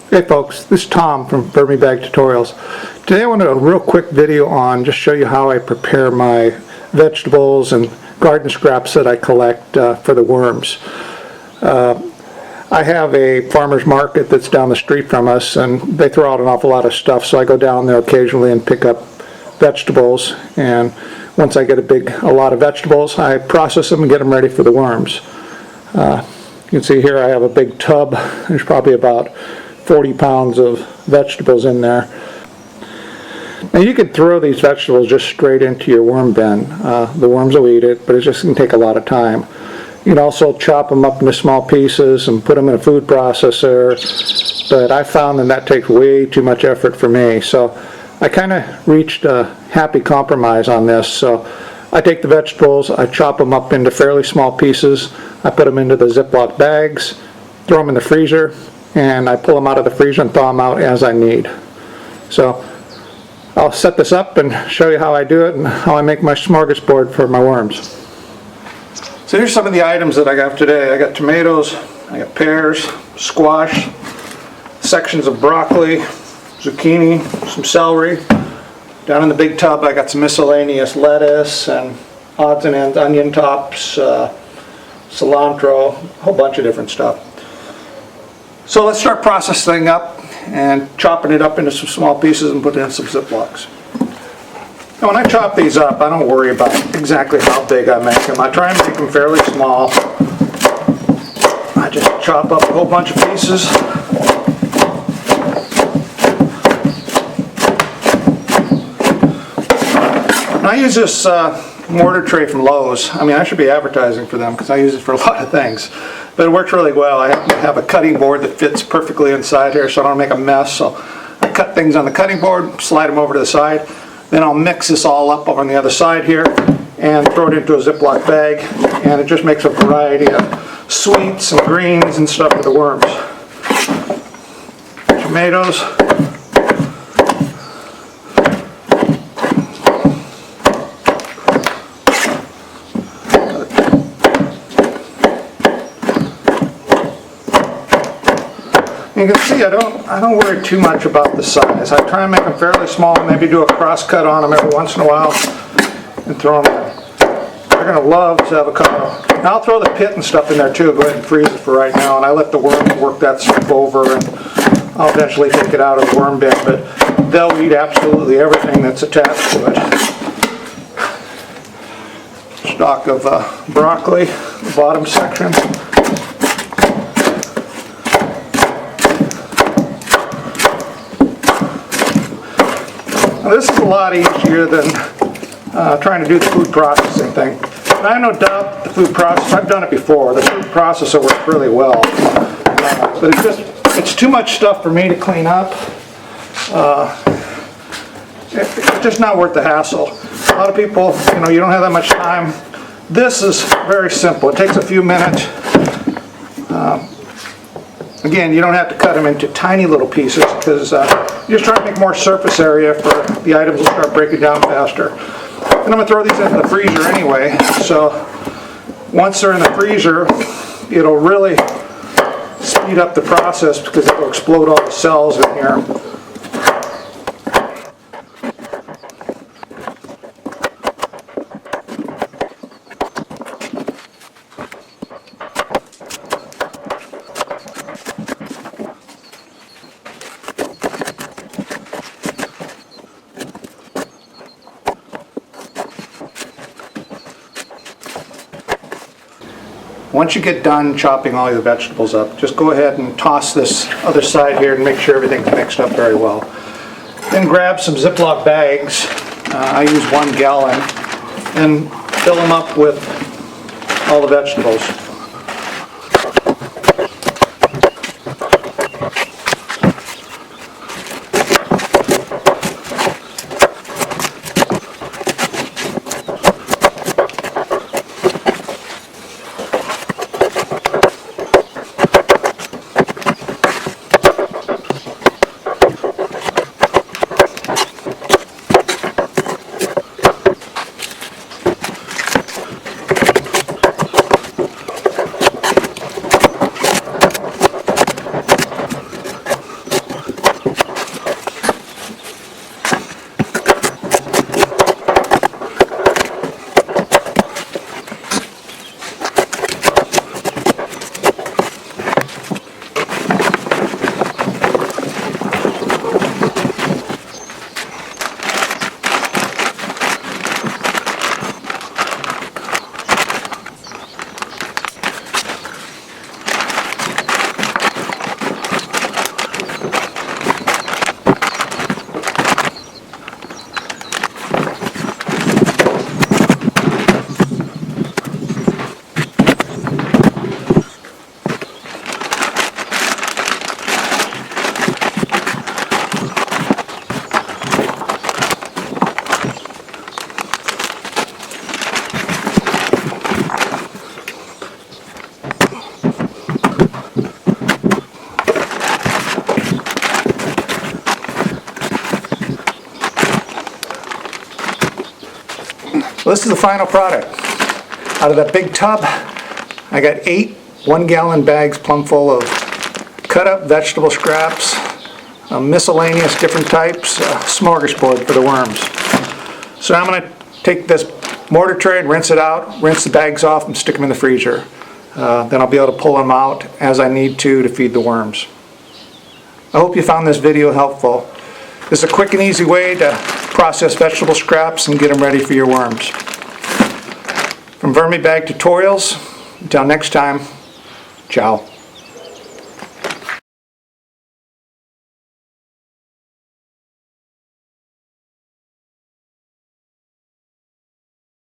Hey folks, this is Tom from VermiBag Tutorials. Today I want to do a real quick video on just show you how I prepare my vegetables and garden scraps that I collect for the worms. I have a farmer's market that's down the street from us, and they throw out an awful lot of stuff, so I go down there occasionally and pick up vegetables, and once I get a lot of vegetables, I process them and get them ready for the worms. You can see here I have a big tub. There's probably about 40 pounds of vegetables in there. Now you could throw these vegetables just straight into your worm bin. The worms will eat it, but it's just going to take a lot of time. You can also chop them up into small pieces and put them in a food processor, but I found that takes way too much effort for me. So I kind of reached a happy compromise on this. So I take the vegetables, I chop them up into fairly small pieces, I put them into the Ziploc bags, throw them in the freezer, and I pull them out of the freezer and thaw them out as I need. So I'll set this up and show you how I do it and how I make my smorgasbord for my worms. So here's some of the items that I got today. I got tomatoes, I got pears, squash, sections of broccoli, zucchini, some celery. Down in the big tub I got some miscellaneous lettuce and odds and ends, onion tops, cilantro, a whole bunch of different stuff. So let's start processing up and chopping it up into some small pieces and put it in some Ziplocs. Now when I chop these up, I don't worry about exactly how big I make them. I try and make them fairly small. I just chop up a whole bunch of pieces. And I use this mortar tray from Lowe's. I mean, I should be advertising for them because I use it for a lot of things. But it works really well. I have a cutting board that fits perfectly inside here so I don't make a mess. So I cut things on the cutting board, slide them over to the side. Then I'll mix this all up over on the other side here and throw it into a Ziploc bag. And it just makes a variety of sweets and greens and stuff for the worms. Tomatoes. You can see I don't worry too much about the size. I try and make them fairly small, maybe do a cross cut on them every once in a while and throw them in. They're going to love this avocado. Now I'll throw the pit and stuff in there too. Go ahead and freeze it for right now, and I let the worms work that stuff over, and I'll eventually take it out of the worm bin, but they'll eat absolutely everything that's attached to it. Stalk of broccoli, the bottom section. Now, this is a lot easier than trying to do the food processing thing. And I have no doubt the food process, I've done it before, the food processor works really well. But it's too much stuff for me to clean up. It's just not worth the hassle. A lot of people, you don't have that much time. This is very simple. It takes a few minutes. Again, you don't have to cut them into tiny little pieces because you're just trying to make more surface area for the items to start breaking down faster. And I'm going to throw these into the freezer anyway, so once they're in the freezer, it'll really speed up the process because it'll explode all the cells in here. Once you get done chopping all your vegetables up, just go ahead and toss this other side here and make sure everything's mixed up very well. Then grab some Ziploc bags, I use 1 gallon, and fill them up with all the vegetables. Well, this is the final product. Out of that big tub, I got 8 1-gallon bags plumb full of cut up vegetable scraps, miscellaneous different types, smorgasbord for the worms. So now I'm going to take this mortar tray and rinse it out, rinse the bags off and stick them in the freezer. Then I'll be able to pull them out as I need to feed the worms. I hope you found this video helpful. This is a quick and easy way to process vegetable scraps and get them ready for your worms. From VermiBag Tutorials, until next time, ciao.